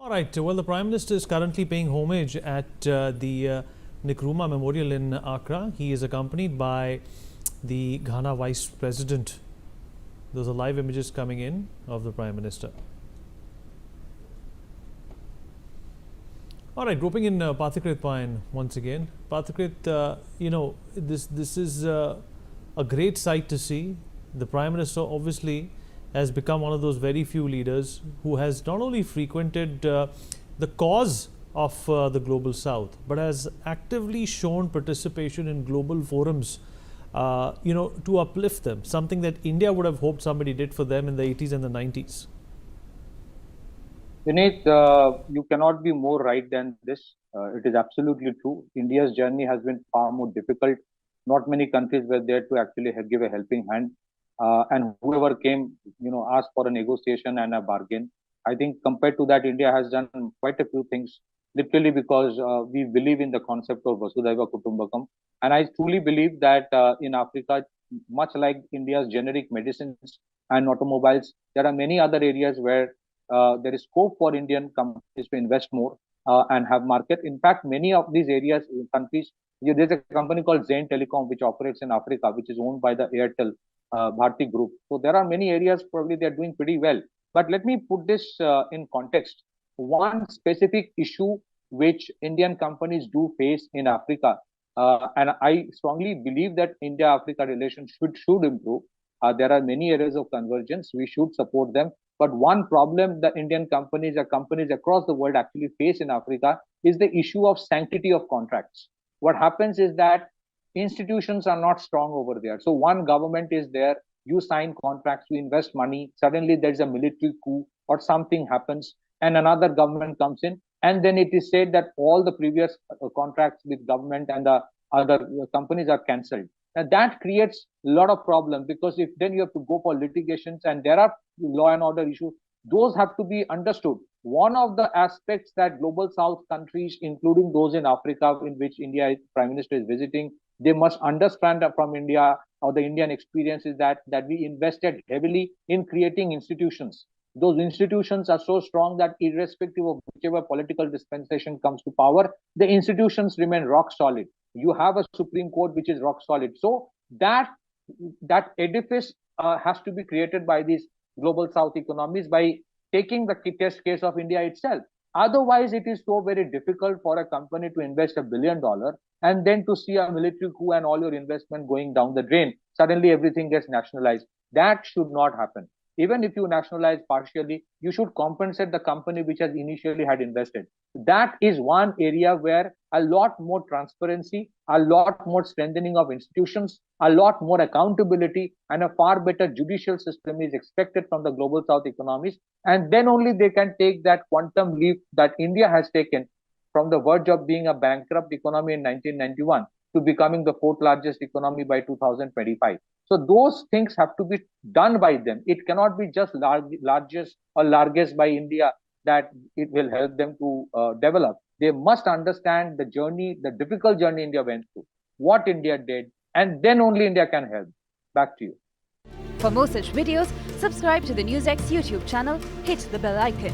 All right. Well, the Prime Minister is currently paying homage at the Nkrumah Memorial in Accra. He is accompanied by the Ghana Vice President. Those are live images coming in of the Prime Minister. All right, roping in Pathikrit Payne once again. Pathikrit, this is a great sight to see. The Prime Minister obviously has become one of those very few leaders who has not only frequented the cause of the Global South, but has actively shown participation in global forums, to uplift them, something that India would have hoped somebody did for them in the 80s and the 90s. Vineet, you cannot be more right than this. It is absolutely true. India's journey has been far more difficult. Not many countries were there to actually give a helping hand. And whoever came, asked for a negotiation and a bargain. I think compared to that, India has done quite a few things, literally because we believe in the concept of Vasudhaiva Kutumbakam. And I truly believe that in Africa, much like India's generic medicines and automobiles, there are many other areas where there is scope for Indian companies to invest more and have market. In fact, many of these areas, countries, there's a company called Zain Telecom, which operates in Africa, which is owned by the Airtel Bharti Group. So there are many areas probably they're doing pretty well. But let me put this in context. One specific issue which Indian companies do face in Africa, and I strongly believe that India-Africa relations should improve. There are many areas of convergence. We should support them. But one problem that Indian companies or companies across the world actually face in Africa is the issue of sanctity of contracts. What happens is that institutions are not strong over there. So one government is there, you sign contracts, you invest money, suddenly there's a military coup or something happens and another government comes in, and then it is said that all the previous contracts with government and the other companies are cancelled. And that creates a lot of problems, because if then you have to go for litigations and there are law and order issues, those have to be understood. One of the aspects that Global South countries, including those in Africa in which India Prime Minister is visiting, they must understand from India or the Indian experience is that we invested heavily in creating institutions. Those institutions are so strong that irrespective of whichever political dispensation comes to power, the institutions remain rock solid. You have a Supreme Court which is rock solid. So that edifice has to be created by these Global South economies by taking the test case of India itself. Otherwise, it is so very difficult for a company to invest $1 billion and then to see a military coup and all your investment going down the drain. Suddenly, everything gets nationalized. That should not happen. Even if you nationalize partially, you should compensate the company which has initially had invested. That is one area where a lot more transparency, a lot more strengthening of institutions, a lot more accountability, and a far better judicial system is expected from the Global South economies. And then only they can take that quantum leap that India has taken from the verge of being a bankrupt economy in 1991 to becoming the fourth largest economy by 2025. So those things have to be done by them. It cannot be just largest by India that it will help them to develop. They must understand the journey, the difficult journey India went through, what India did, and then only India can help. Back to you. For more such videos, subscribe to the Newsx YouTube channel, hit the bell icon.